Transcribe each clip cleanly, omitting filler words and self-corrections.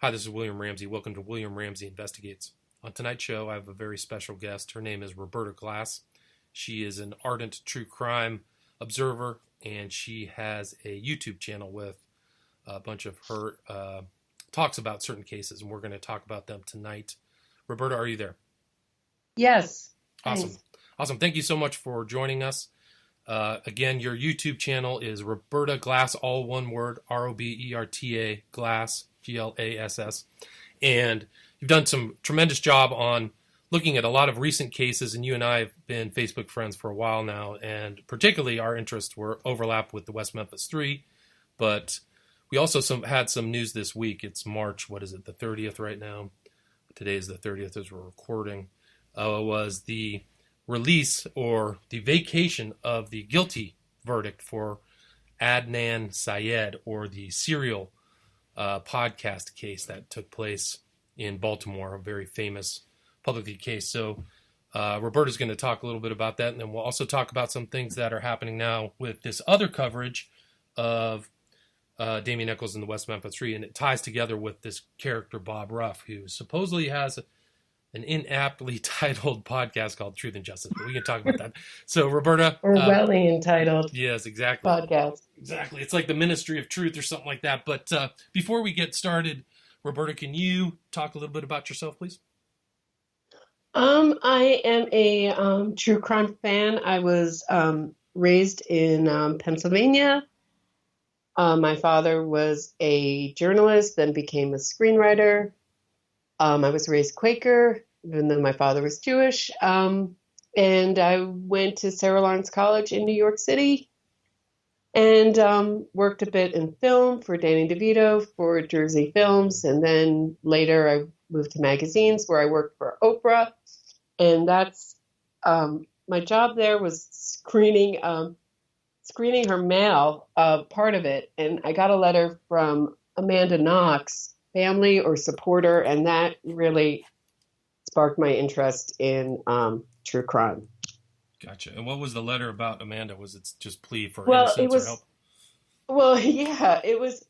Hi, this is William Ramsey. Welcome to William Ramsey Investigates. On tonight's show, I have a very special guest. Her name is Roberta Glass. She is an ardent true crime observer, and she has a YouTube channel with a bunch of her talks about certain cases, and we're going to talk about them tonight. Roberta, are you there? Yes. Awesome. Thanks. Awesome. Thank you so much for joining us. Again, your YouTube channel is Roberta Glass, all one word, Roberta Glass, Glass. And you've done some tremendous job on looking at a lot of recent cases, and you and I have been Facebook friends for a while now, and particularly our interests were overlapped with the West Memphis 3, but we also had some news this week. It's March, the 30th right now? Today is the 30th as we're recording. Was the release or the vacation of the guilty verdict for Adnan Syed, or the serial podcast case that took place in Baltimore, a very famous publicly case. So Roberta's going to talk a little bit about that, and then we'll also talk about some things that are happening now with this other coverage of Damian Echols in the West Memphis 3, and it ties together with this character Bob Ruff, who supposedly has an inaptly titled podcast called Truth and Justice, but we can talk about that. So, Roberta. Or welly entitled. Yes, exactly. Podcast. Exactly. It's like the Ministry of Truth or something like that. But before we get started, Roberta, can you talk a little bit about yourself, please? I am a true crime fan. I was raised in Pennsylvania. My father was a journalist, then became a screenwriter. I was raised Quaker, even though my father was Jewish. And I went to Sarah Lawrence College in New York City and worked a bit in film for Danny DeVito for Jersey Films. And then later I moved to magazines where I worked for Oprah. And that's my job there was screening her mail, part of it. And I got a letter from Amanda Knox, family or supporter, and that really sparked my interest in true crime. Gotcha. And what was the letter about Amanda? Was it just plea for innocence or help? Well, yeah, it was.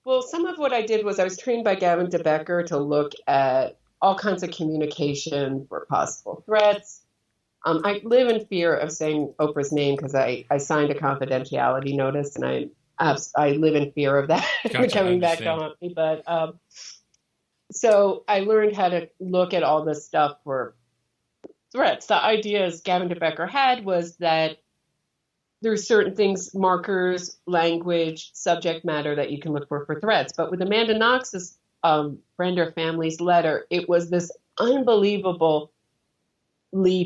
Well, some of what I did was I was trained by Gavin DeBecker to look at all kinds of communication for possible threats. I live in fear of saying Oprah's name because I signed a confidentiality notice, and I live in fear of that coming back to haunt me. But so I learned how to look at all this stuff for threats. The ideas Gavin DeBecker had was that there's certain things, markers, language, subject matter that you can look for threats. But with Amanda Knox's friend or family's letter, it was this unbelievably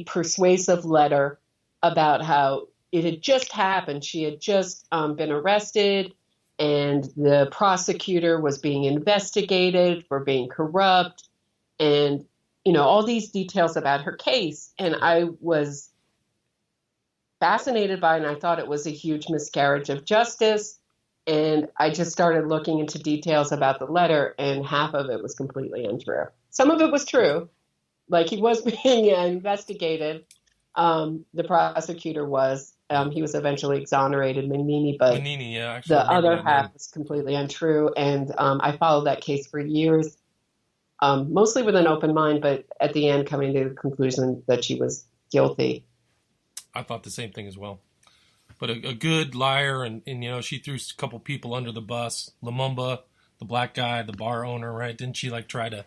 persuasive letter about how it had just happened. She had just been arrested, and the prosecutor was being investigated for being corrupt, and, all these details about her case. And I was fascinated by it, and I thought it was a huge miscarriage of justice. And I just started looking into details about the letter, and half of it was completely untrue. Some of it was true, like he was being investigated. The prosecutor was. He was eventually exonerated, Manini, but the other half was completely untrue. And I followed that case for years, mostly with an open mind, but at the end coming to the conclusion that she was guilty. I thought the same thing as well. But a good liar, and she threw a couple people under the bus. Lumumba, the black guy, the bar owner, right? Didn't she try to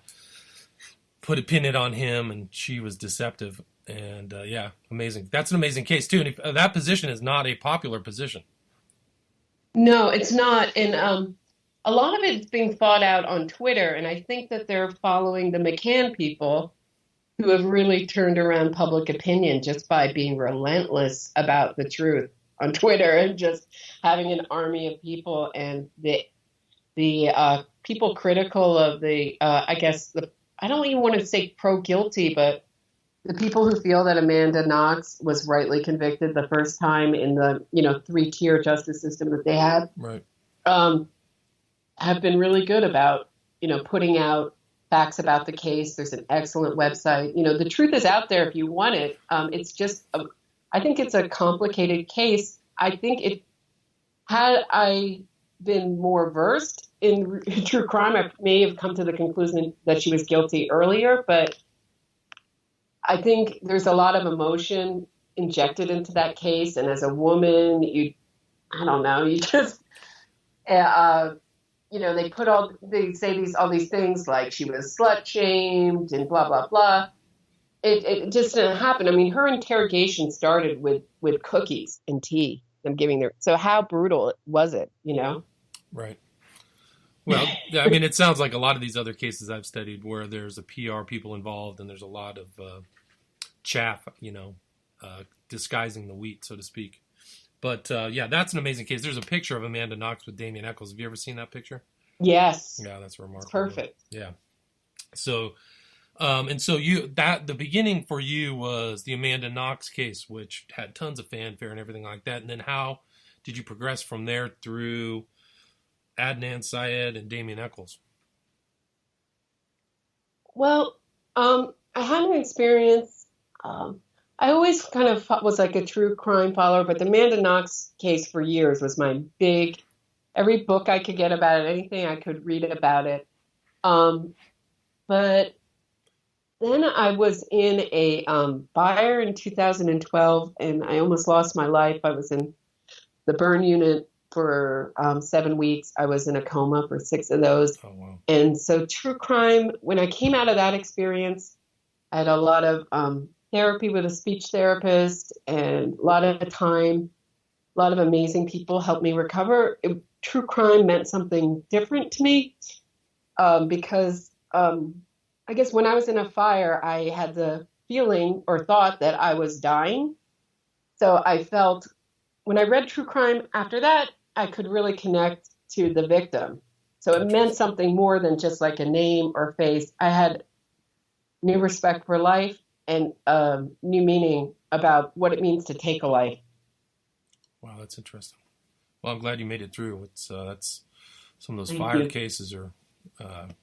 put a pin it on him, and she was deceptive? And yeah, amazing. That's an amazing case too. And that position is not a popular position. No, it's not. And a lot of it's being fought out on Twitter. And I think that they're following the McCann people, who have really turned around public opinion just by being relentless about the truth on Twitter, and just having an army of people, and the people critical of the I don't even want to say pro-guilty, but the people who feel that Amanda Knox was rightly convicted the first time in the 3-tier justice system that they had, right, have been really good about putting out facts about the case. There's an excellent website. The truth is out there if you want it. It's just I think it's a complicated case. I think had I been more versed in true crime, I may have come to the conclusion that she was guilty earlier, but I think there's a lot of emotion injected into that case. And as a woman, I don't know, you just, uh, they say all these things like she was slut shamed and blah, blah, blah. It just didn't happen. I mean, her interrogation started with cookies and tea and giving their, so how brutal was it, you know? Right. Well, I mean, it sounds like a lot of these other cases I've studied where there's a PR people involved and there's a lot of chaff, disguising the wheat, so to speak. But yeah, that's an amazing case. There's a picture of Amanda Knox with Damien Eccles. Have you ever seen that picture? Yes. Yeah, that's remarkable. It's perfect. Yeah. So, the beginning for you was the Amanda Knox case, which had tons of fanfare and everything like that. And then how did you progress from there through Adnan Syed and Damien Eccles? Well, I had an experience. I always kind of was like a true crime follower, but the Amanda Knox case for years was my big, every book I could get about it, anything I could read about it. But then I was in a fire in 2012, and I almost lost my life. I was in the burn unit for 7 weeks. I was in a coma for 6 of those. Oh, wow. And so true crime, when I came out of that experience, I had a lot of therapy with a speech therapist and a lot of time, a lot of amazing people helped me recover. True crime meant something different to me because I guess when I was in a fire, I had the feeling or thought that I was dying. So I felt when I read true crime after that, I could really connect to the victim. So it meant something more than just like a name or face. I had new respect for life and new meaning about what it means to take a life. Wow, that's interesting. Well, I'm glad you made it through. It's that's some of those Thank fire you. cases are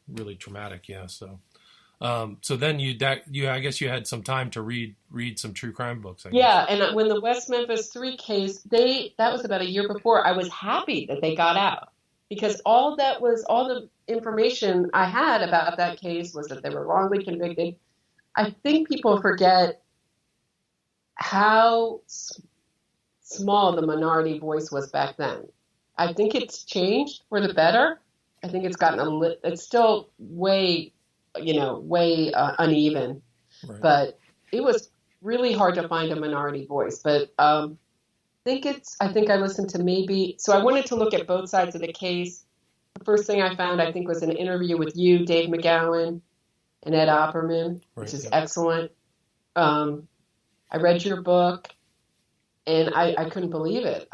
really traumatic. Yeah. So, so then I guess you had some time to read some true crime books. I guess. Yeah, and when the West Memphis 3 case, that was about a year before. I was happy that they got out because all the information I had about that case was that they were wrongly convicted. I think people forget how small the minority voice was back then. I think it's changed for the better. I think it's gotten it's still way uneven, Right. but it was really hard to find a minority voice. But I think I listened to so I wanted to look at both sides of the case. The first thing I found, I think, was an interview with you, Dave McGowan, and Ed Opperman, which is excellent. I read your book, and I couldn't believe it.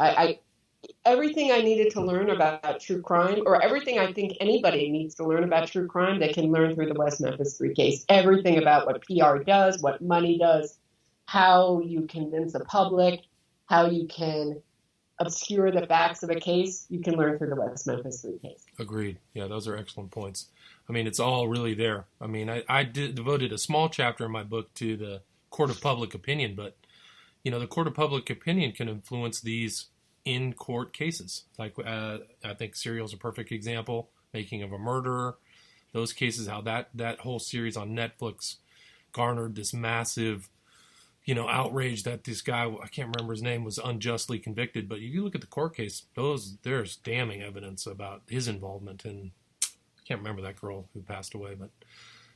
Everything I needed to learn about true crime, or everything I think anybody needs to learn about true crime, they can learn through the West Memphis 3 case. Everything about what PR does, what money does, how you convince the public, how you can obscure the facts of a case, you can learn through the West Memphis 3 case. Agreed. Yeah, those are excellent points. I mean, it's all really there. I mean, I devoted a small chapter in my book to the court of public opinion, but, the court of public opinion can influence these in-court cases. Like, I think Serial's a perfect example, Making of a Murderer, those cases, how that whole series on Netflix garnered this massive, outrage that this guy, I can't remember his name, was unjustly convicted. But if you look at the court case, there's damning evidence about his involvement. And I can't remember that girl who passed away, but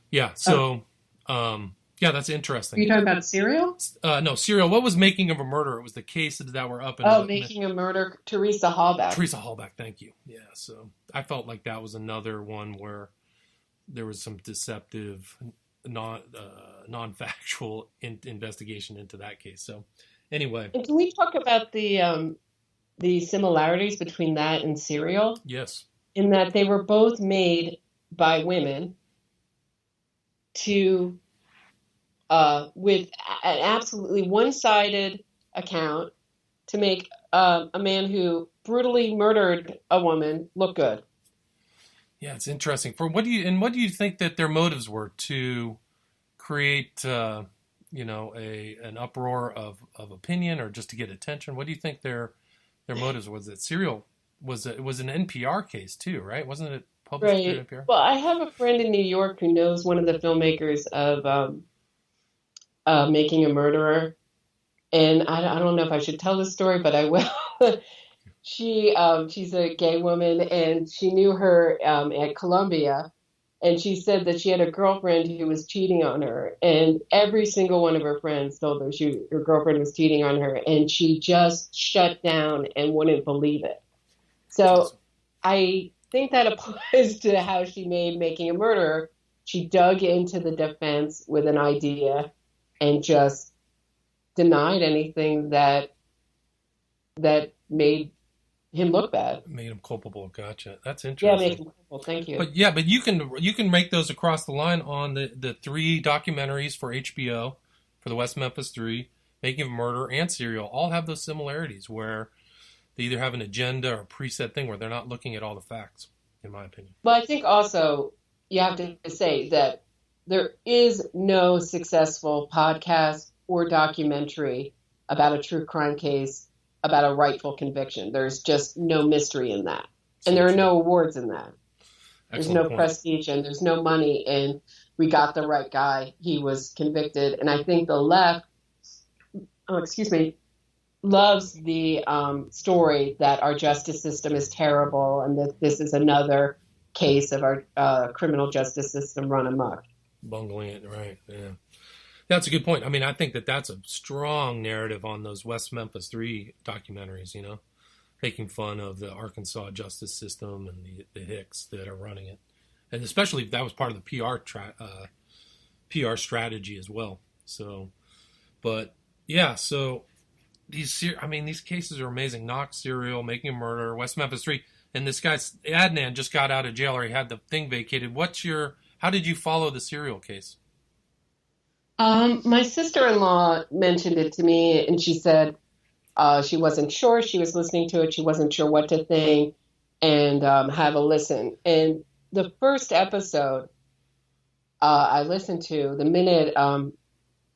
yeah. So, yeah, that's interesting. Are you talking about Serial? No, Serial. What was Making of a Murder? It was the cases that were up in Making a Murder, Teresa Hallback. Teresa Hallback, thank you. Yeah, so I felt like that was another one where there was some deceptive, non-factual investigation into that case. So anyway. And can we talk about the similarities between that and Serial? Yes. In that they were both made by women with an absolutely one-sided account to make a man who brutally murdered a woman look good. Yeah, it's interesting. What do you think that their motives were to create, an uproar of opinion, or just to get attention? What do you think their motives was? That Serial it was an NPR case too, right? Wasn't it published Right. through NPR? Well, I have a friend in New York who knows one of the filmmakers of Making a Murderer. And I don't know if I should tell the story, but I will. She's a gay woman, and she knew her at Columbia. And she said that she had a girlfriend who was cheating on her, and every single one of her friends told her her girlfriend was cheating on her, and she just shut down and wouldn't believe it. So I think that applies to how she made Making a Murderer. She dug into the defense with an idea and just denied anything that made him look bad. Made him culpable. Gotcha. That's Yeah, interesting. make him culpable. Thank you. But you can make those across the line on the 3 documentaries for HBO for the West Memphis 3, Making a Murder, and Serial. All have those similarities where they either have an agenda or a preset thing where they're not looking at all the facts, in my opinion. But I think also you have to say that there is no successful podcast or documentary about a true crime case about a rightful conviction. There's just no mystery in that. And there are no awards in that. There's no prestige and there's no money. And we got the right guy. He was convicted. And I think the left, loves the story that our justice system is terrible and that this is another case of our criminal justice system run amok. Bungling it, right, yeah. That's a good point. I mean, I think that's a strong narrative on those West Memphis 3 documentaries, making fun of the Arkansas justice system and the hicks that are running it. And especially if that was part of the PR strategy as well. So, but yeah, so these cases are amazing. Knox, Serial, Making a Murder, West Memphis 3. And this guy, Adnan, just got out of jail or he had the thing vacated. How did you follow the Serial case? My sister-in-law mentioned it to me, and she said she wasn't sure. She was listening to it. She wasn't sure what to think, and have a listen. And the first episode I listened to, the minute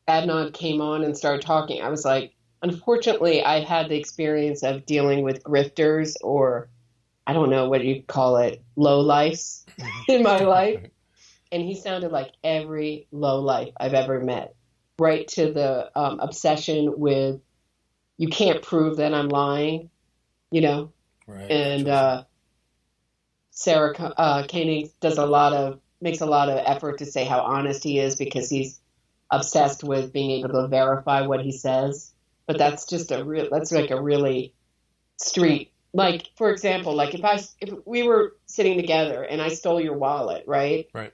Adnan came on and started talking, I was like, unfortunately, I had the experience of dealing with grifters, or I don't know what you call it, lowlifes in my life. And he sounded like every lowlife I've ever met, right to the obsession with, you can't prove that I'm lying, Right. And Sarah Koenig makes a lot of effort to say how honest he is because he's obsessed with being able to verify what he says. But that's just that's like a really street. Like, for example, like if we were sitting together and I stole your wallet, right? Right.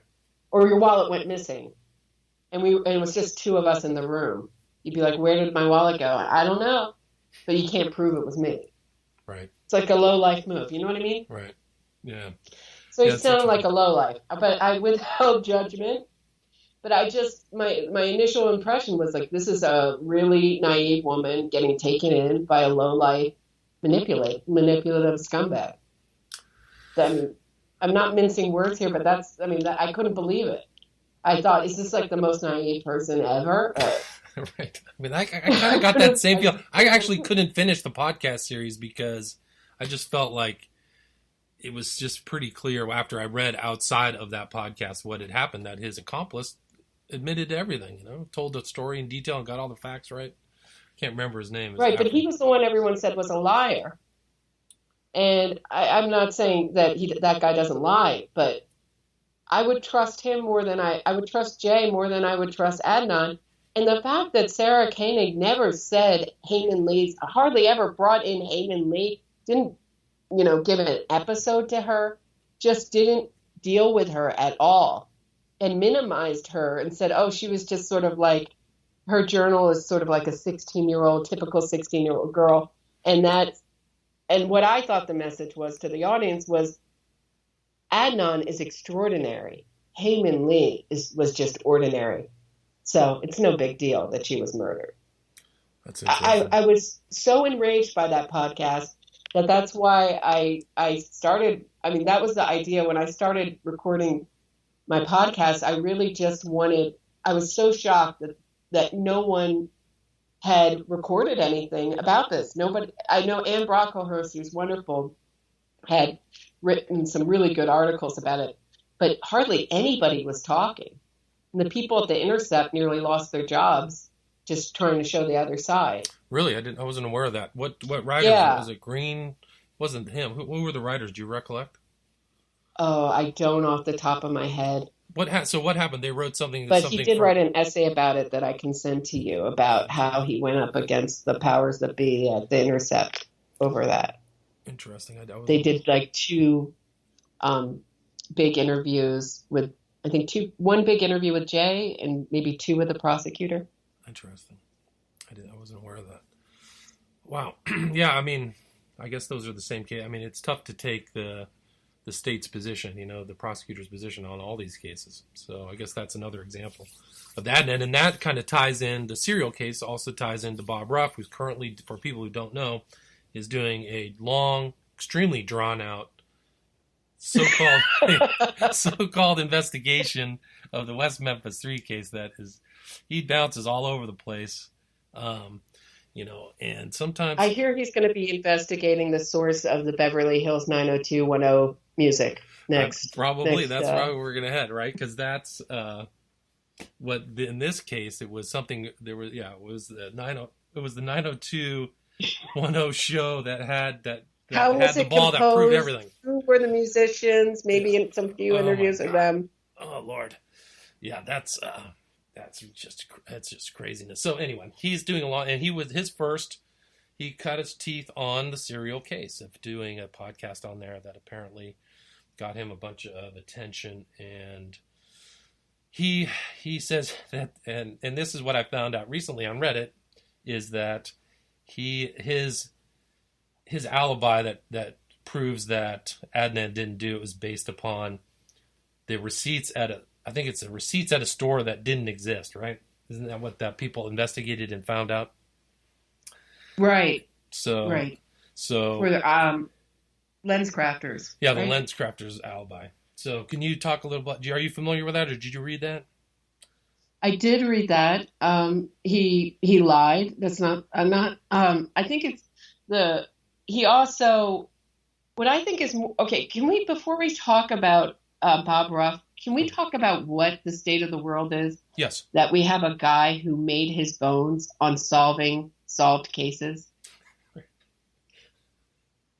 Or your wallet went missing, and it was just 2 of us in the room. You'd be like, "Where did my wallet go?" I don't know, but you can't prove it was me. Right. It's like a low life move. You know what I mean? Right. Yeah. So he sounded like a low life, but I withheld judgment. But I just my initial impression was like, this is a really naive woman getting taken in by a low life manipulative scumbag. I'm not mincing words here, but I couldn't believe it. I thought, is this like the most naive person ever? Right. I mean, I kind of got that same feel. I actually couldn't finish the podcast series because I just felt like it was just pretty clear after I read outside of that podcast what had happened, that his accomplice admitted to everything, told the story in detail and got all the facts right. Can't remember his name. Right, but he was the one everyone said was a liar. And I'm not saying that that guy doesn't lie, but I would trust him more than I would trust Jay more than I would trust Adnan. And the fact that Sarah Koenig never said Heyman Lee's, hardly ever brought in Heyman Lee, didn't, give an episode to her, just didn't deal with her at all and minimized her and said, oh, she was just sort of like, her journal is sort of like a typical 16-year-old girl. And what I thought the message was to the audience was, Adnan is extraordinary. Heyman Lee was just ordinary. So it's no big deal that she was murdered. That's interesting. I was so enraged by that podcast that's why I started. I mean, that was the idea when I started recording my podcast. I really just I was so shocked that no one had recorded anything about this. Nobody. I know Anne Brocklehurst, who's wonderful, had written some really good articles about it, but hardly anybody was talking. And the people at The Intercept nearly lost their jobs just trying to show the other side. Really? I wasn't aware of that. What writers? Yeah. Was it Green? Wasn't him. Who were the writers? Do you recollect? Oh, I don't off the top of my head. So what happened? They wrote something. But he did write an essay about it that I can send to you about how he went up against the powers that be at The Intercept over that. Interesting. They did like two big interviews with, I think one big interview with Jay and maybe two with the prosecutor. Interesting. I wasn't aware of that. Wow. Yeah, I mean, I guess those are the same case. I mean, it's tough to take the state's position, the prosecutor's position on all these cases. So I guess that's another example of that. And that kind of ties in, the serial case also ties into Bob Ruff, who's currently, for people who don't know, is doing a long, extremely drawn-out so-called investigation of the West Memphis 3 case that is, he bounces all over the place, and sometimes... I hear he's going to be investigating the source of the Beverly Hills 90210 music next. That's probably where we're going to head, right? Because that's in this case, it was something, it was the 90210 show that had the ball that proved everything. Who were the musicians? Maybe in some few interviews with them. Oh Lord, yeah, that's just craziness. So anyway, he's doing a lot, and he cut his teeth on the serial case of doing a podcast on there that apparently got him a bunch of attention, and he says that, and this is what I found out recently on Reddit, is that his alibi that proves that Adnan didn't do it was based upon the receipts I think it's the receipts at a store that didn't exist, right? Isn't that what that people investigated and found out? Right. So for the lens crafters. Yeah, the lens crafters alibi. So can you talk a little about? Are you familiar with that, or did you read that? I did read that. He lied. That's not. I'm not. I think it's the. He also. What I think is okay. Can we, before we talk about Bob Ruff, can we talk about what the state of the world is? Yes. That we have a guy who made his bones on solved cases.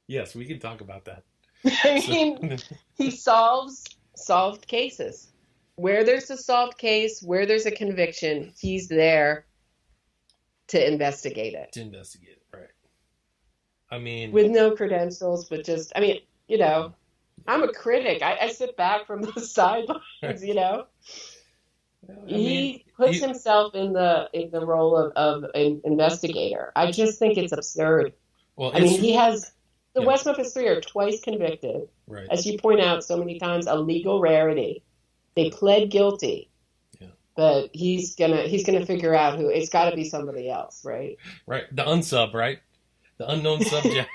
Yes, we can talk about that. I mean, he solved cases. Where there's a solved case, where there's a conviction, he's there to investigate it. Right. I mean... with no credentials, but just, I mean, I'm a critic. I sit back from the sidelines, He puts himself in the role of an investigator. I just think it's absurd. Well, he has... The West Memphis 3 are twice convicted. Right. As you point out so many times, a legal rarity. They pled guilty. Yeah. But he's gonna figure out who. It's got to be somebody else, right? Right. The unsub, right? The unknown subject.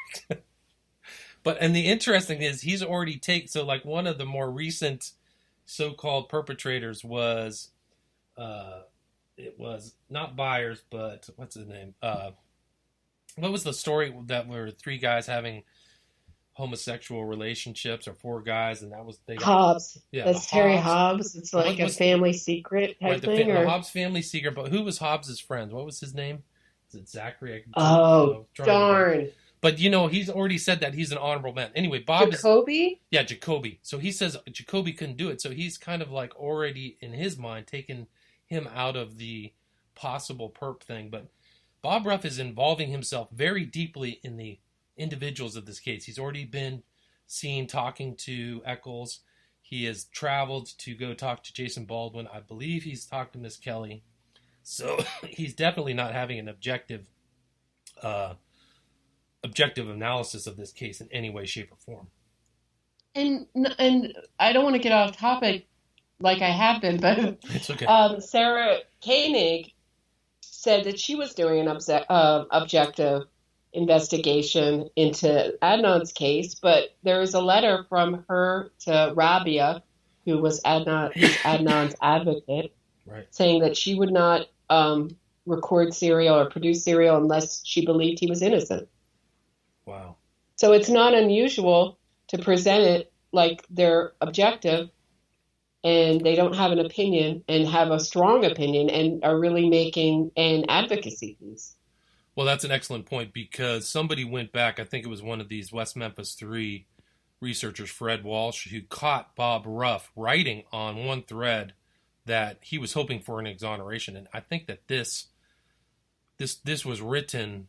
And the interesting thing is he's already so like one of the more recent so-called perpetrators was, it was not Byers, but what's his name? What was the story that were 3 guys having homosexual relationships, or 4 guys, and that was Hobbs. Yeah, that's Terry Hobbs. It's like a family secret type thing. The Hobbs family secret. But who was Hobbs's friend? What was his name? Is it Zachary? Darn. But he's already said that he's an honorable man. Anyway, Bob Jacoby? Jacoby. So he says Jacoby couldn't do it. So he's kind of like already in his mind taken him out of the possible perp thing. But Bob Ruff is involving himself very deeply in the individuals of this case. He's already been seen talking to Eccles. He has traveled to go talk to Jason Baldwin. I believe he's talked to Miss Kelly. So he's definitely not having an objective analysis of this case in any way, shape, or form. And I don't want to get off topic like I have been, but it's okay. Sarah Koenig said that she was doing an objective investigation into Adnan's case, but there was a letter from her to Rabia, who was Adnan's advocate, right, saying that she would not record serial or produce serial unless she believed he was innocent. Wow. So it's not unusual to present it like they're objective and they don't have an opinion and have a strong opinion and are really making an advocacy piece. Well, that's an excellent point, because somebody went back, I think it was one of these West Memphis 3 researchers, Fred Walsh, who caught Bob Ruff writing on one thread that he was hoping for an exoneration. And I think that this was written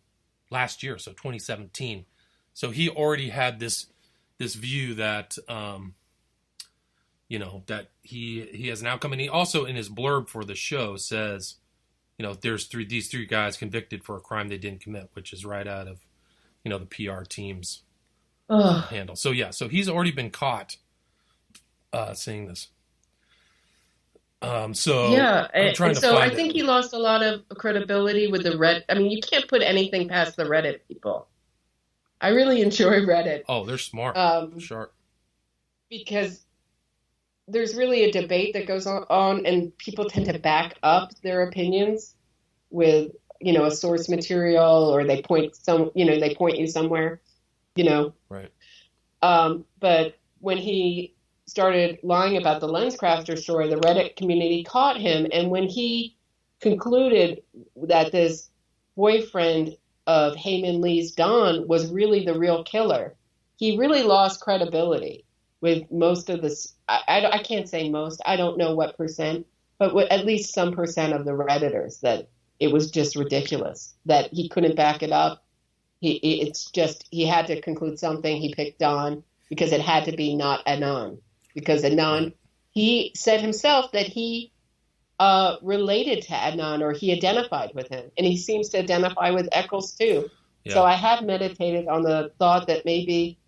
last year, so 2017. So he already had this view that that he has an outcome. And he also, in his blurb for the show, says, there's these three guys convicted for a crime they didn't commit, which is right out of the PR team's handle. So so he's already been caught saying this. I'm trying to find I think he lost a lot of credibility with the Reddit. I mean, you can't put anything past the Reddit people. I really enjoy Reddit. Oh, they're smart, sharp. Because there's really a debate that goes on, and people tend to back up their opinions with, a source material, or they point you somewhere, Right. But when he started lying about the LensCrafter story, the Reddit community caught him. And when he concluded that this boyfriend of Heyman Lee's Don was really the real killer, he really lost credibility with most of this. I can't say most, I don't know what percent, but at least some percent of the Redditors, that it was just ridiculous, that he couldn't back it up. He had to conclude something. He picked Don because it had to be not Anon. Because Anon, he said himself that he related to Adnan, or he identified with him. And he seems to identify with Eccles too. Yeah. So I have meditated on the thought that maybe,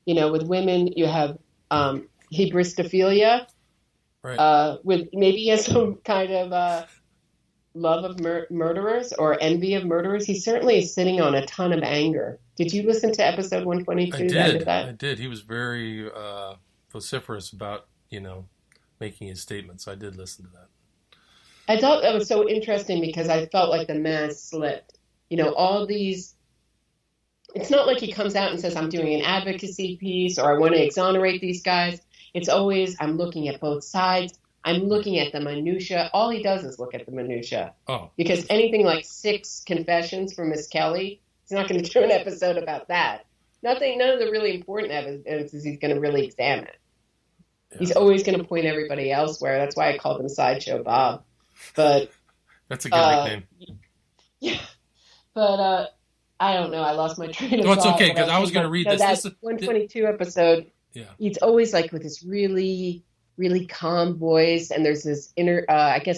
with women you have hybristophilia, right. With maybe he has some kind of love of murderers or envy of murderers. He certainly is sitting on a ton of anger. Did you listen to episode 122? I did. He was very vociferous about, making his statements. I did listen to that. I thought that was so interesting because I felt like the mask slipped. All these, it's not like he comes out and says, I'm doing an advocacy piece or I want to exonerate these guys. It's always, I'm looking at both sides. I'm looking at the minutia. All he does is look at the minutia. Oh. Because anything like 6 confessions from Miss Kelly, he's not going to do an episode about that. None of the really important evidence is he's going to really examine. Yeah. He's always going to point everybody elsewhere. That's why I called him Sideshow Bob. But that's a good nickname. Yeah. But I don't know. I lost my train of thought. No, it's okay, because I was going to read this. That 122 episode, yeah. He's always like with this really, really calm voice. And there's this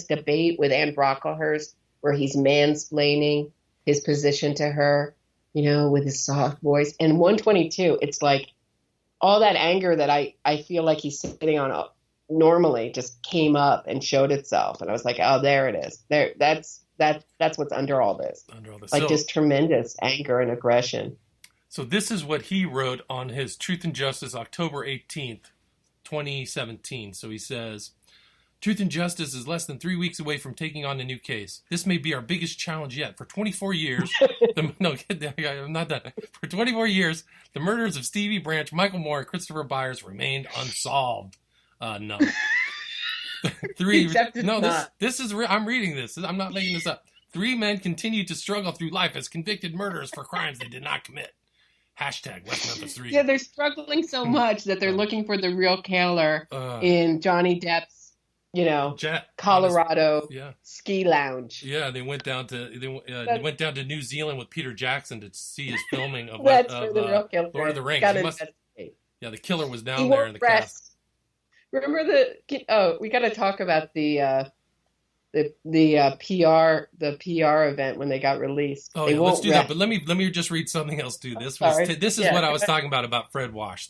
debate with Anne Brocklehurst where he's mansplaining his position to her, with his soft voice. And 122, it's like all that anger that I feel like he's sitting on normally just came up and showed itself. And I was like, oh, there it is. There, that's what's under all this. Like just tremendous anger and aggression. So this is what he wrote on his Truth and Justice, October 18th, 2017. So he says, Truth and Justice is less than 3 weeks away from taking on a new case. This may be our biggest challenge yet. For 24 years, I'm not done. For 24 years, the murders of Stevie Branch, Michael Moore, and Christopher Byers remained unsolved. No. This is I'm reading this. I'm not making this up. 3 men continue to struggle through life as convicted murderers for crimes they did not commit. Hashtag West Memphis 3. Yeah, they're struggling so much that they're looking for the real killer in Johnny Depp's, Colorado ski lounge. Yeah, they went down to New Zealand with Peter Jackson to see his filming of the real killer. Lord of the Rings. The killer was down there in the cast. Remember we got to talk about the PR event when they got released. Oh, yeah, let's do that. But let me just read something else too. This is what I was talking about Fred Walsh.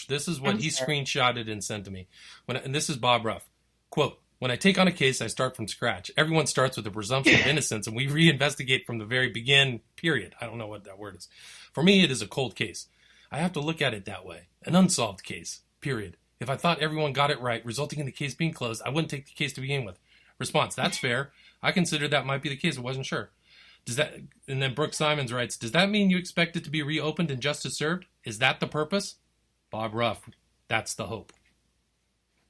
This is what he screenshotted and sent to me. And this is Bob Ruff. Quote, when I take on a case, I start from scratch. Everyone starts with a presumption of innocence, and we reinvestigate from the very begin, period. I don't know what that word is. For me, it is a cold case. I have to look at it that way. An unsolved case, period. If I thought everyone got it right, resulting in the case being closed, I wouldn't take the case to begin with. Response, that's fair. I considered that might be the case. I wasn't sure. And then Brooke Simons writes, does that mean you expect it to be reopened and justice served? Is that the purpose? Bob Ruff, that's the hope.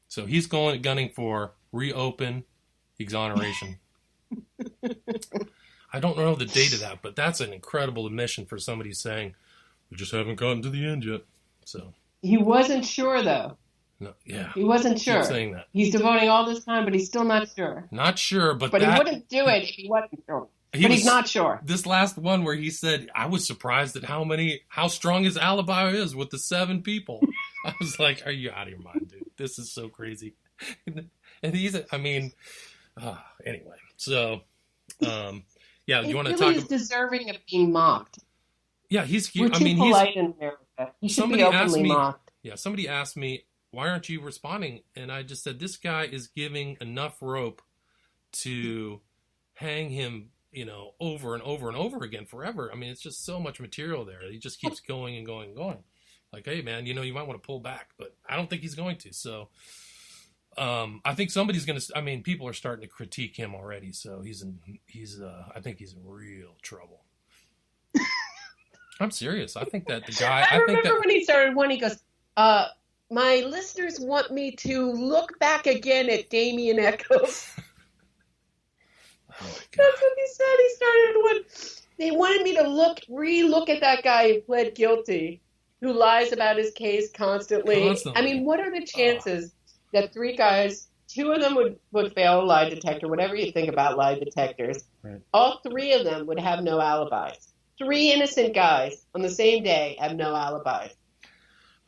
So he's gunning for reopen, exoneration. I don't know the date of that, but that's an incredible admission for somebody saying, we just haven't gotten to the end yet. So He wasn't sure, though. no, yeah. He wasn't sure. Keep saying that. He's devoting all this time, but he's still not sure. Not sure, but he wouldn't do it if he wasn't sure. He's not sure. This last one where he said, I was surprised at how strong his alibi is with the 7 people. I was like, are you out of your mind, dude? This is so crazy. And anyway. So, yeah, you want to talk? He's deserving of being mocked. Yeah, We're too polite in America. He should be openly mocked. Yeah, somebody asked me, why aren't you responding? And I just said, this guy is giving enough rope to hang him, over and over and over again forever. I mean, it's just so much material there. He just keeps going and going and going. Like, hey, man, you might want to pull back, but I don't think he's going to. So I think somebody's going to, people are starting to critique him already. So I think he's in real trouble. I'm serious. I think that the guy, I remember when he started one, he goes, my listeners want me to look back again at Damien Echols. Oh my God. That's what he said. He started one. They wanted me to re-look at that guy who pled guilty, who lies about his case constantly. What are the chances that 3 guys, 2 of them would fail a lie detector, whatever you think about lie detectors, right. All 3 of them would have no alibis. 3 innocent guys on the same day have no alibis.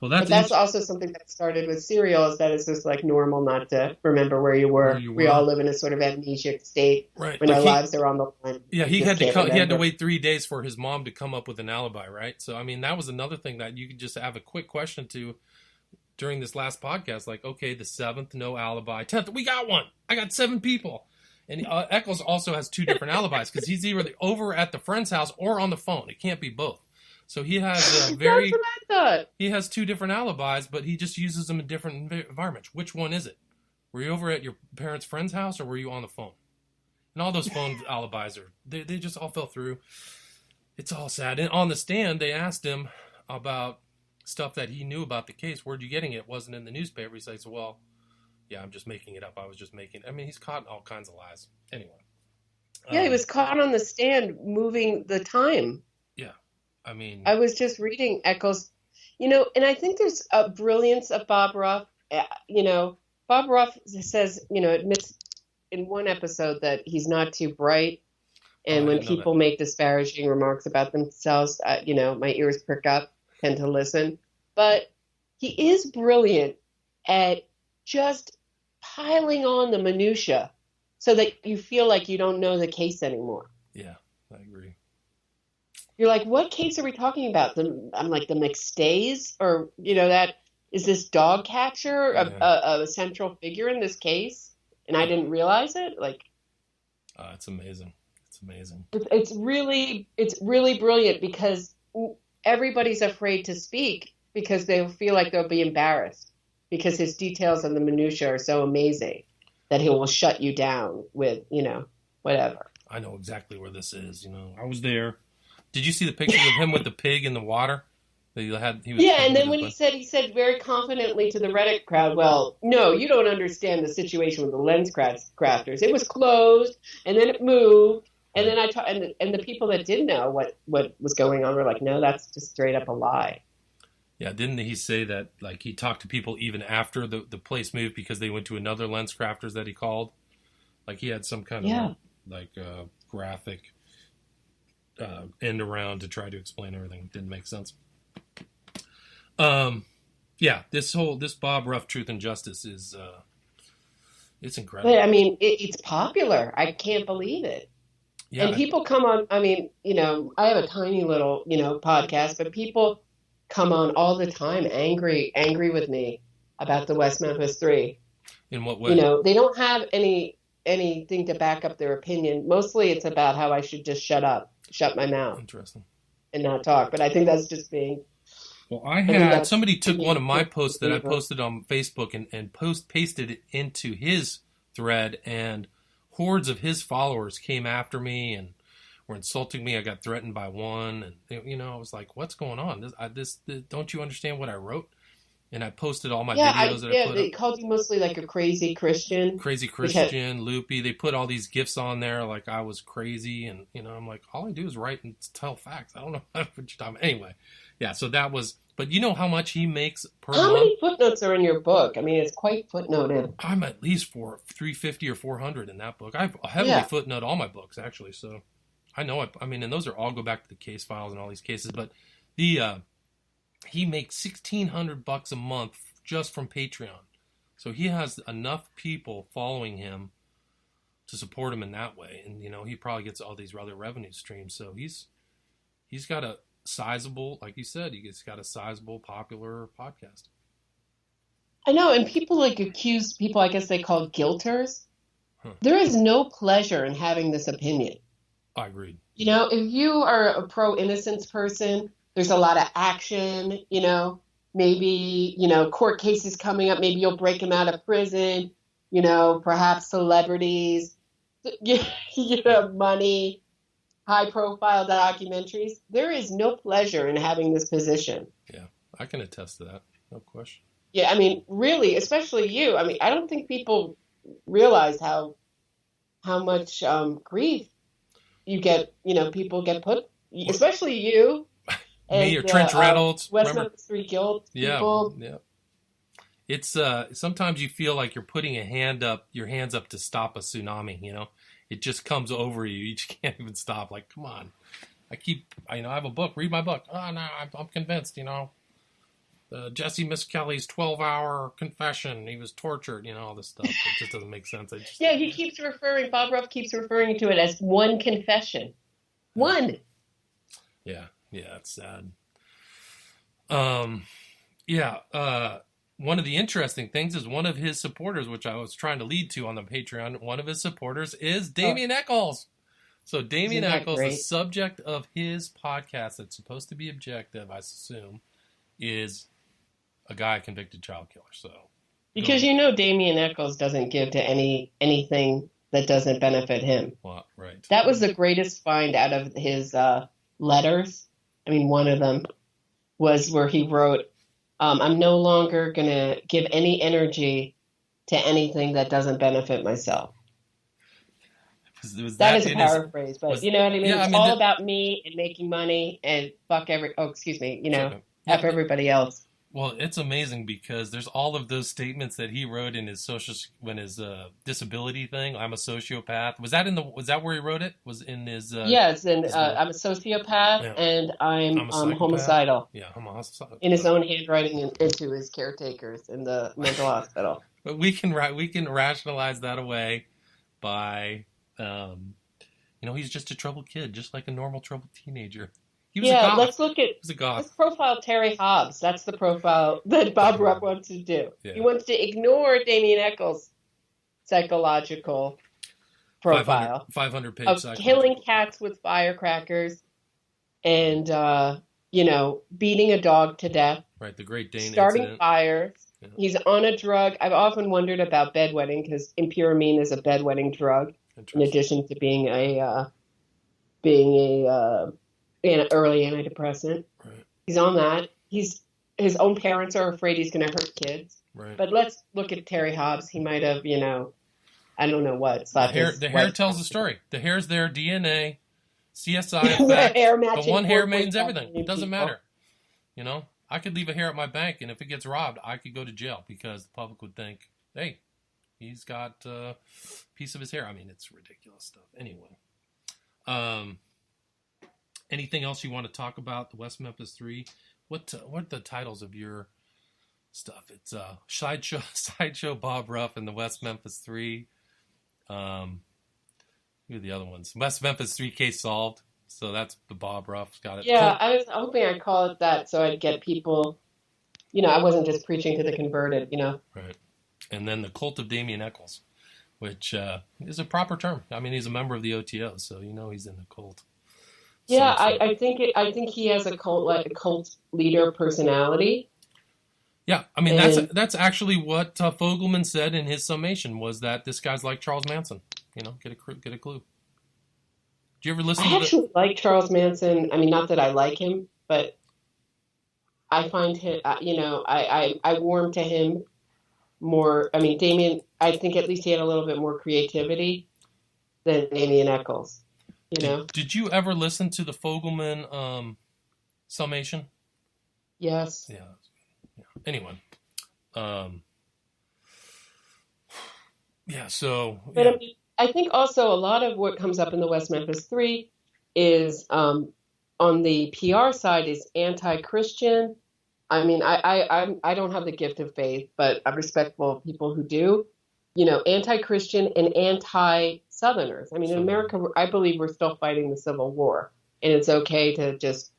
Well, that's also something that started with Serial, is that it's just like normal not to remember where you were. We all live in a sort of amnesic state when our lives are on the line. Yeah, he had to wait 3 days for his mom to come up with an alibi, right? So, that was another thing that you could just have a quick question to during this last podcast. Like, okay, the 7th, no alibi. 10th, we got one. I got 7 people. And Echols also has 2 different alibis because he's either over at the friend's house or on the phone. It can't be both. So he has That's what I thought. He has 2 different alibis, but he just uses them in different environments. Which one is it? Were you over at your parents' friend's house, or were you on the phone? And all those phone alibis they just all fell through. It's all sad. And on the stand, they asked him about stuff that he knew about the case. Where'd you getting it? It wasn't in the newspaper. He says, well, yeah, I'm just making it up. I was just making it. He's caught in all kinds of lies. Anyway. Yeah, he was caught on the stand moving the time. Yeah. I was just reading Echols, and I think there's a brilliance of Bob Ruff. Bob Ruff says, admits in one episode that he's not too bright. And when people make disparaging remarks about themselves, my ears prick up, tend to listen. But he is brilliant at just piling on the minutia so that you feel like you don't know the case anymore. Yeah, I agree. You're like, what case are we talking about? I'm like, the McStays? Or, that is this dog catcher a central figure in this case? And I didn't realize it? It's amazing. It's amazing. It's really brilliant because everybody's afraid to speak because they feel like they'll be embarrassed because his details on the minutia are so amazing that he will shut you down with, whatever. I know exactly where this is. I was there. Did you see the pictures of him with the pig in the water? And then when he said very confidently to the Reddit crowd, well, no, you don't understand the situation with the lens crafters. It was closed, and then it moved, and then and the people that did know what was going on were like, no, that's just straight up a lie. Yeah, didn't he say that he talked to people even after the place moved because they went to another lens crafters that he called? He had some kind of graphic end around to try to explain everything. Didn't make sense. This Bob Ruff Truth and Justice is it's incredible. But, it's popular. I can't believe it. Yeah, and people come on. I have a tiny little podcast, but people come on all the time, angry with me about the West Memphis 3. In what way? They don't have anything to back up their opinion. Mostly, it's about how I should just shut my mouth. Interesting. And not talk. But I think that's just being. Well, somebody took one of my posts that I posted on Facebook and pasted it into his thread, and hordes of his followers came after me and were insulting me. I got threatened by one, and I was like, "What's going on? This don't you understand what I wrote?" And I posted all my Yeah, videos that I put they up. called you mostly like a crazy Christian, Crazy which had, Christian, loopy. They put all these gifs on there like I was crazy, and I'm like, all I do is write and tell facts. I don't know what you're talking about. Anyway, yeah. So that was, but you know how much he makes per how month? many footnotes are in your book? I mean, it's quite footnoted. I'm at least for 350 or 400 in that book. I've heavily Yeah. footnote all my books actually, so I know it. I mean, and those are all go back to the case files and all these cases. But the he makes $1,600 a month just from Patreon, so he has enough people following him to support him in that way, and he probably gets all these other revenue streams. So he's got a sizable, like you said, he's got a sizable, popular podcast. I know, and people like accuse people, I guess they call guilters. Huh. There is no pleasure in having this opinion. I agree. If you are a pro-innocence person, there's a lot of action, maybe, court cases coming up, maybe you'll break them out of prison, perhaps celebrities, money, high-profile documentaries. There is no pleasure in having this position. Yeah, I can attest to that. No question. Yeah, I mean, really, especially you. I mean, I don't think people realize how much grief you get. People get put, especially you. Me or Trench Reynolds. West Memphis 3 Guild people. Yeah. It's sometimes you feel like you're putting your hands up to stop a tsunami. It just comes over you. You just can't even stop. Like, come on. I have a book. Read my book. Oh no, I'm convinced. Jesse Miskelly's 12-hour confession. He was tortured. All this stuff. It just doesn't make sense. Yeah, Bob Ruff keeps referring to it as one confession. One. Yeah, it's sad. One of the interesting things is one of his supporters, which I was trying to lead to on the Patreon, one of his supporters is Damien Eccles. So Damien Eccles, the subject of his podcast that's supposed to be objective, I assume, is a guy convicted child killer. So because Damien Eccles doesn't give to anything that doesn't benefit him. Well, right. That was the greatest find out of his letters. I mean, one of them was where he wrote, I'm no longer going to give any energy to anything that doesn't benefit myself. That is a paraphrase, but you know what I mean? Yeah, it's all about me and making money and F everybody else. Well, it's amazing because there's all of those statements that he wrote in his disability thing. I'm a sociopath. Was that where he wrote it? Was in his yes, and I'm a sociopath and I'm homicidal. Yeah, homicidal. In his own handwriting and into his caretakers in the mental hospital. But we can rationalize that away by he's just a troubled kid, just like a normal troubled teenager. He was a goth. Let's profile Terry Hobbs. That's the profile that Bob Ruff wants to do. Yeah. He wants to ignore Damien Eccles' psychological profile. 500 page of killing cats with firecrackers and, beating a dog to death. Right, the Great Dane starting incident. fires. Yeah. He's on a drug. I've often wondered about bedwetting because impuramine is a bedwetting drug in addition to being an early antidepressant. Right. He's on that. His own parents are afraid he's going to hurt kids. Right. But let's look at Terry Hobbs. He might have, I don't know what. The hair tells the story. The hair's there, DNA, CSI effect. The one hair means everything. It doesn't matter. I could leave a hair at my bank, and if it gets robbed, I could go to jail because the public would think, hey, he's got a piece of his hair. I mean, it's ridiculous stuff. Anyway. Anything else you want to talk about the West Memphis 3? What are the titles of your stuff? It's Sideshow Bob Ruff and the West Memphis 3. Who are the other ones? West Memphis 3 case solved. So that's the Bob Ruff's got it. Yeah, I was hoping I'd call it that so I'd get people, I wasn't just preaching to the converted, Right. And then the Cult of Damien Eccles, which is a proper term. I mean, he's a member of the OTO, so he's in the cult. Yeah, I think he has a cult leader personality. Yeah, I mean that's actually what Fogelman said in his summation was that this guy's like Charles Manson. Get a clue. Do you ever listen? I actually like Charles Manson. I mean, not that I like him, but I find him, I warm to him more. I mean, Damien, I think at least he had a little bit more creativity than Damien Eccles, you know? Did you ever listen to the Fogelman summation? Yes. Yeah. Anyway, yeah. So, But yeah. I mean, I think also a lot of what comes up in the West Memphis Three is on the PR side is anti-Christian. I mean, I don't have the gift of faith, but I'm respectful of people who do. You know, anti-Christian and anti-Southerners. I mean, in Southern. America, I believe we're still fighting the Civil War, and it's okay to just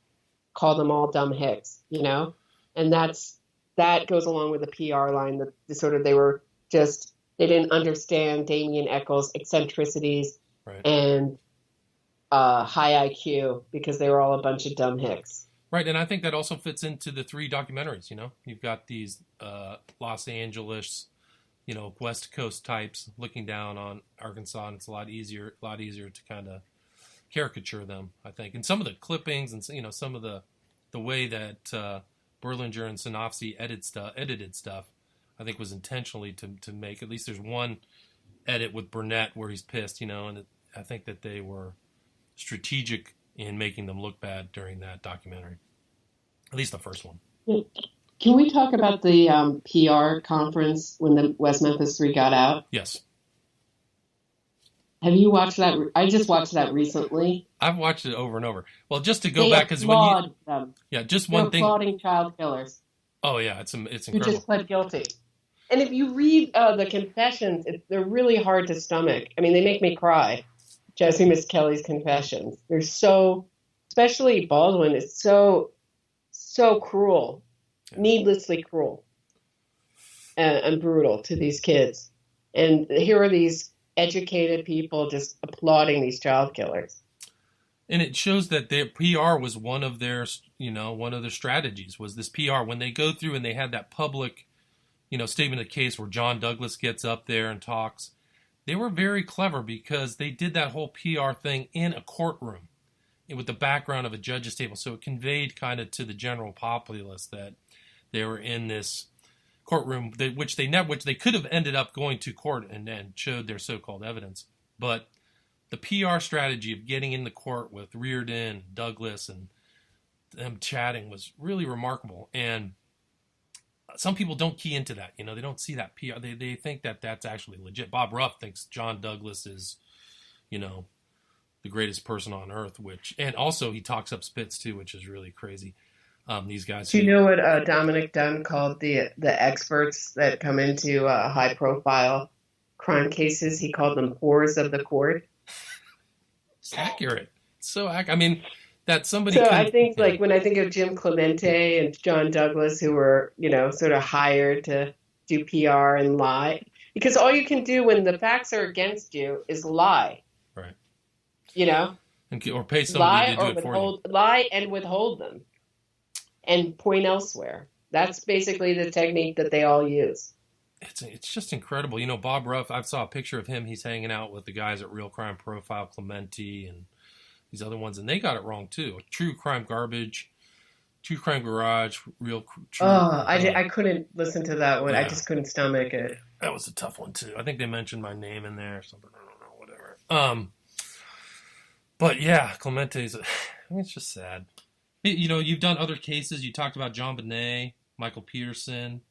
call them all dumb hicks, you know? And that goes along with the PR line that sort of they didn't understand Damien Eccles' eccentricities Right. and high IQ because they were all a bunch of dumb hicks. Right, and I think that also fits into the 3 documentaries. You've got these Los Angeles, West Coast types looking down on Arkansas, and it's a lot easier to kind of caricature them, I think. And some of the clippings and some of the way that Berlinger and Sanofsky edited stuff, I think was intentionally to make, at least there's one edit with Burnett where he's pissed, and I think that they were strategic in making them look bad during that documentary, at least the first one. Can we talk about the PR conference when the West Memphis Three got out? Yes. Have you watched that? I just watched that recently. I've watched it over and over. Well, just to go They back, because applaud them. just They're one thing. applauding child killers. Oh yeah, it's Who incredible. just pled guilty. And if you read the confessions, they're really hard to stomach. I mean, they make me cry. Jesse Miss Kelly's confessions. They're so, especially Baldwin, is so cruel, needlessly cruel and brutal to these kids. And here are these educated people just applauding these child killers. And it shows that their PR was one of their strategies was this PR. When they go through and they had that public, statement of the case where John Douglas gets up there and talks, they were very clever because they did that whole PR thing in a courtroom with the background of a judge's table. So it conveyed kind of to the general populace that they were in this courtroom, which they could have ended up going to court and showed their so-called evidence. But the PR strategy of getting in the court with Reardon, Douglas, and them chatting was really remarkable. And some people don't key into that. They don't see that PR. They think that that's actually legit. Bob Ruff thinks John Douglas is, the greatest person on earth, and also he talks up Spitz too, which is really crazy. These guys. Do you know what Dominic Dunn called the experts that come into high profile crime cases? He called them whores of the court. It's accurate. It's so I mean, that somebody. So I think, like, when I think of Jim Clemente and John Douglas, who were, sort of hired to do PR and lie, because all you can do when the facts are against you is lie. Right. Or pay somebody to do it for you. Lie and withhold them, and point elsewhere. That's basically the technique that they all use. It's just incredible. Bob Ruff, I saw a picture of him. He's hanging out with the guys at Real Crime Profile, Clementi, and these other ones, and they got it wrong too. True Crime Garbage, True Crime Garage, True. I couldn't listen to that one. Yeah. I just couldn't stomach it. That was a tough one too. I think they mentioned my name in there or something. I don't know, whatever. But yeah, Clemente's. It's just sad. You've done other cases. You talked about JonBenet, Michael Peterson,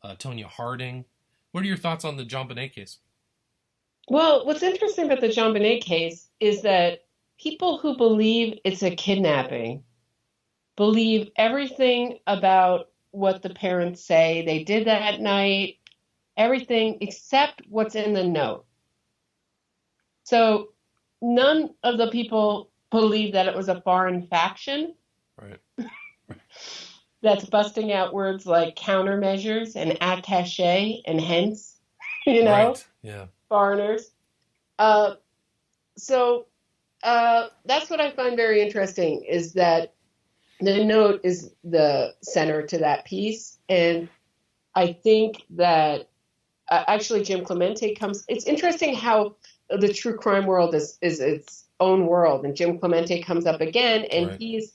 Tonya Harding. What are your thoughts on the JonBenet case? Well, what's interesting about the JonBenet case is that people who believe it's a kidnapping believe everything about what the parents say they did that night, everything except what's in the note. So none of the people believe that it was a foreign faction. Right. That's busting out words like countermeasures and attaché and hence, Right. Yeah. Foreigners. So that's what I find very interesting is that the note is the center to that piece. And I think that actually Jim Clemente it's interesting how the true crime world is its own world. And Jim Clemente comes up again and Right. he's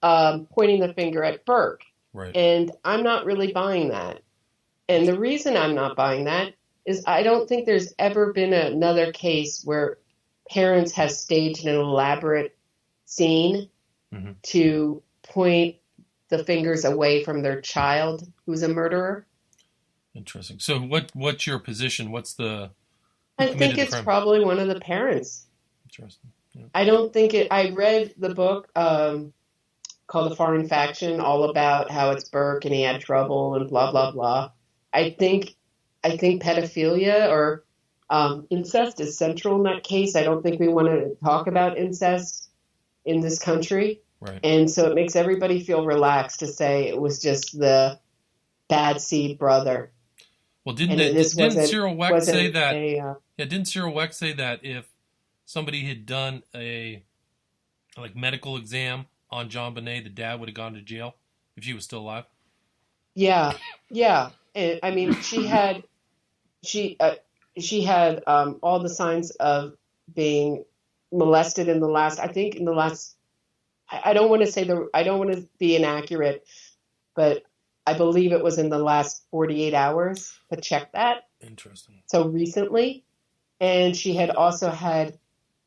pointing the finger at Burke. Right. And I'm not really buying that. And the reason I'm not buying that is I don't think there's ever been another case where parents have staged an elaborate scene Mm-hmm. to point the fingers away from their child who's a murderer. Interesting. So what's your position? What's the who I think committed the it's crime? probably one of the parents. Interesting. Yeah. I don't think it. I read the book called The Foreign Faction, all about how it's Burke and he had trouble and blah blah blah. I think pedophilia or incest is central in that case. I don't think we want to talk about incest in this country. Right. And so it makes everybody feel relaxed to say it was just the bad seed brother. Well, didn't Cyril Wecht say that? Didn't Cyril Wecht say that if somebody had done a medical exam on JonBenet, the dad would have gone to jail if she was still alive? Yeah. And, I mean, she had all the signs of being molested in the last. I don't want to be inaccurate, but I believe it was in the last 48 hours. But check that. Interesting. So recently, and she had also had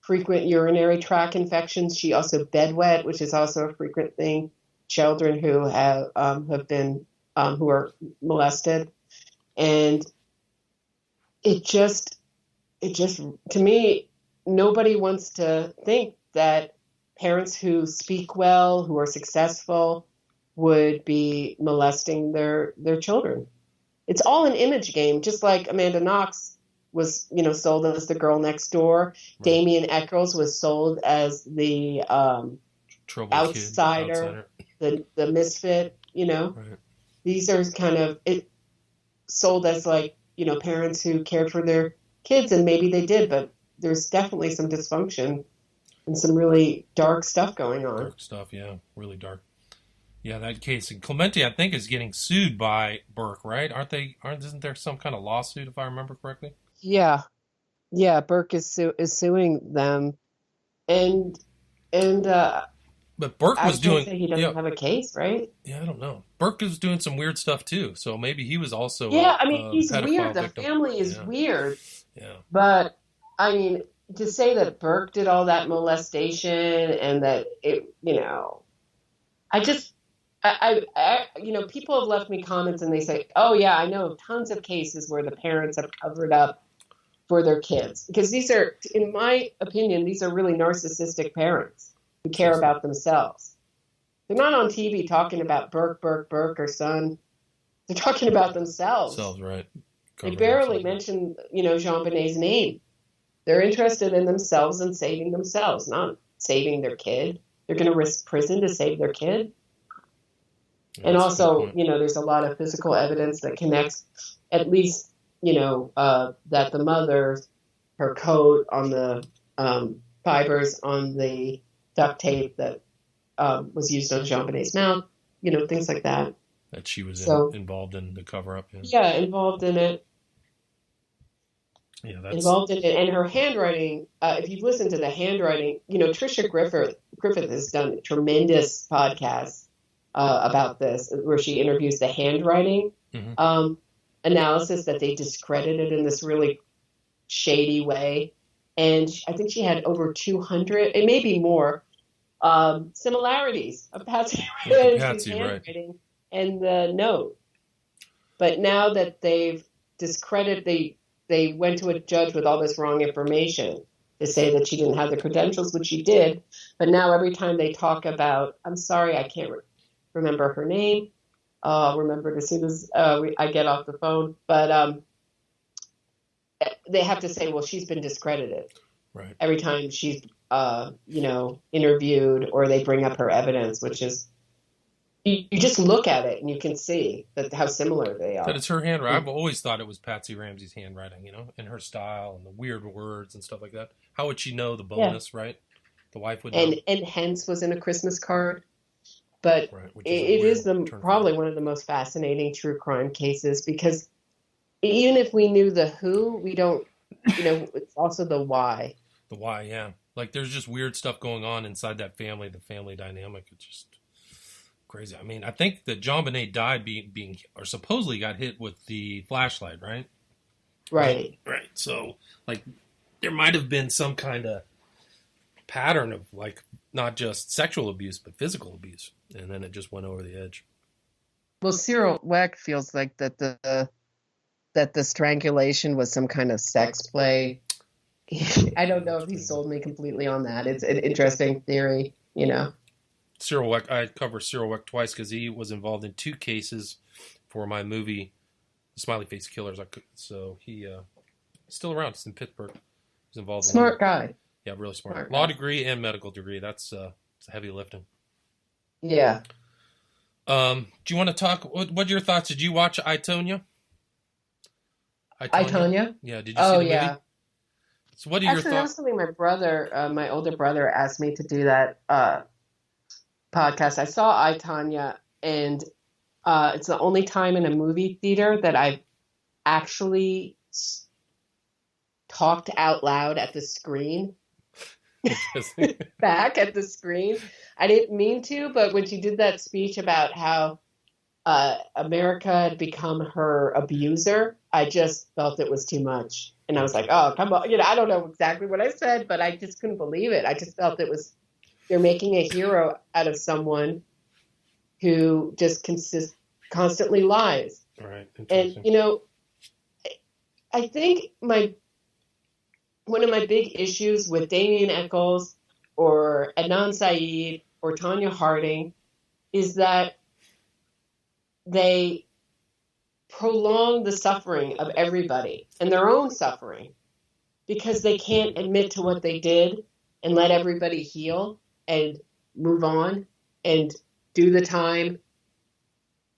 frequent urinary tract infections. She also bedwet, which is also a frequent thing. Children who have been who are molested, and it just to me, nobody wants to think that parents who speak well, who are successful, would be molesting their children. It's all an image game, just like Amanda Knox was, sold as the girl next door. Right. Damien Eccles was sold as the outsider, the misfit. Right. These are kind of sold as parents who cared for their kids, and maybe they did, but there's definitely some dysfunction and some really dark stuff going on. Dark stuff, yeah, really dark. Yeah, that case. And Clemente, I think, is getting sued by Burke, right? Isn't there some kind of lawsuit, if I remember correctly? Yeah, Burke is suing them, and but Burke was doing. He doesn't have a case, right? Yeah, I don't know. Burke was doing some weird stuff too, so maybe he was also. Yeah, he's weird. The family is weird. Yeah, but I mean, to say that Burke did all that molestation and that people have left me comments and they say, "Oh yeah, I know of tons of cases where the parents have covered up for their kids," because these are, in my opinion, these are really narcissistic parents who care about themselves. They're not on TV talking about Burke or son. They're talking about themselves. Right. They barely mention, JonBenet's name. They're interested in themselves and saving themselves, not saving their kid. They're going to risk prison to save their kid. Yeah, and also, there's a lot of physical evidence that connects, at least, that the mother, her coat on the fibers on the duct tape that was used on JonBenet's mouth, things like that. That she was involved in the cover-up. Yeah, involved in it. Yeah, that's... Involved in it. And her handwriting, if you've listened to the handwriting, Tricia Griffith has done tremendous podcasts about this, where she interviews the handwriting analysis that they discredited in this really shady way. And I think she had over 200, it may be more, similarities of Patsy Ramsey's handwriting and the note. But now that they've discredited, they went to a judge with all this wrong information to say that she didn't have the credentials, which she did. But now every time they talk about, I'm sorry, I can't remember her name. I'll remember it as soon as I get off the phone. But they have to say, well, she's been discredited. Right. Every time she's, interviewed, or they bring up her evidence, which is, you just look at it and you can see how similar they are. That it's her handwriting. I've always thought it was Patsy Ramsey's handwriting, and her style and the weird words and stuff like that. How would she know the bonus, right? The wife would know. And hence was in a Christmas card. But it is probably one of the most fascinating true crime cases, because even if we knew the who, we don't, it's also the why. The why, yeah. Like there's just weird stuff going on inside that family, the family dynamic. It's just crazy. I mean, I think that JonBenet died being or supposedly got hit with the flashlight, right? Right. Right. So, like, there might have been some kind of pattern of, like, not just sexual abuse, but physical abuse. And then it just went over the edge. Well, Cyril Weck feels like that the strangulation was some kind of sex play. I don't know if he sold me completely on that. It's an interesting theory, you know. Cyril Weck, I covered Cyril Weck twice because he was involved in 2 cases for my movie, The Smiley Face Killers. So he's still around. He's in Pittsburgh. He's involved. Smart guy. Yeah, really smart. Smart Law guy. degree and medical degree. That's heavy lifting. Yeah. Do you want to talk? What are your thoughts? Did you watch I, Tonya? I, Tonya? Yeah. Did you see the movie? So what are your Actually, that was thoughts? something my brother, my older brother, asked me to do that podcast. I saw I, Tonya, and it's the only time in a movie theater that I've actually talked out loud at the screen. Back at the screen. I didn't mean to, but when she did that speech about how America had become her abuser, I just felt it was too much. And I was like, oh, come on. I don't know exactly what I said, but I just couldn't believe it. I just felt they're making a hero out of someone who just constantly lies. Right. And, I think one of my big issues with Damien Eccles or Adnan Syed or Tonya Harding is that they prolong the suffering of everybody and their own suffering because they can't admit to what they did and let everybody heal and move on and do the time.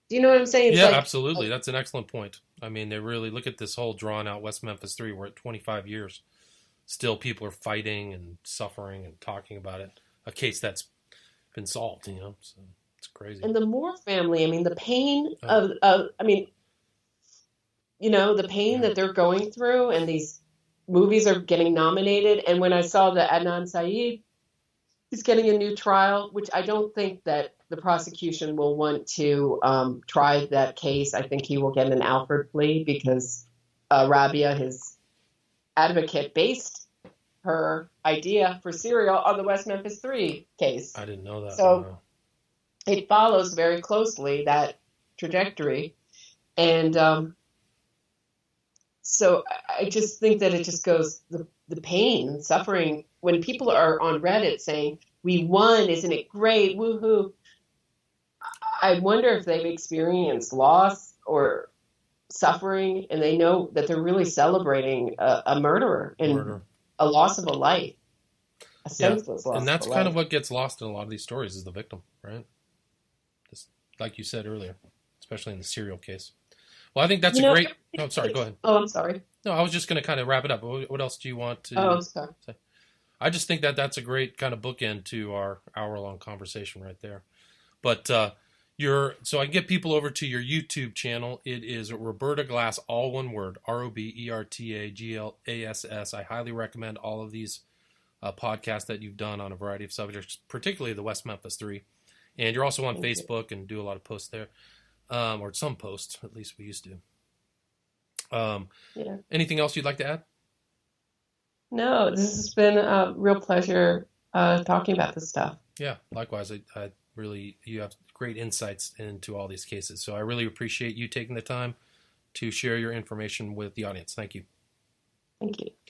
Do you know what I'm saying? Yeah, absolutely. That's an excellent point. I mean, they really look at this whole drawn out West Memphis 3. We're at 25 years. Still people are fighting and suffering and talking about it. A case that's been solved, so it's crazy. And the Moore family, I mean, the pain the pain that they're going through, and these movies are getting nominated. And when I saw that Adnan Syed is getting a new trial, which I don't think that the prosecution will want to try that case. I think he will get an Alford plea because Rabia, his advocate, based her idea for Serial on the West Memphis 3 case. I didn't know that. So it follows very closely that trajectory. And so I just think that it just goes, the pain, suffering, when people are on Reddit saying, we won, isn't it great, woohoo. I wonder if they've experienced loss or suffering, and they know that they're really celebrating a murderer and a loss of a life, a senseless loss. And that's of a kind life. of what gets lost in a lot of these stories is the victim, right? Just like you said earlier, especially in the serial case. Well, I think that's a great... Oh, sorry, go ahead. Oh, I'm sorry. No, I was just going to kind of wrap it up. What else do you want to sorry. say? I just think that that's a great kind of bookend to our hour-long conversation right there. But so I can get people over to your YouTube channel. It is Roberta Glass, all one word, RobertaGlass. I highly recommend all of these podcasts that you've done on a variety of subjects, particularly the West Memphis 3. And you're also on Facebook and do a lot of posts there, or some posts, at least we used to. Anything else you'd like to add? No, this has been a real pleasure talking about this stuff. Yeah, likewise. I really, you have great insights into all these cases. So I really appreciate you taking the time to share your information with the audience. Thank you. Thank you.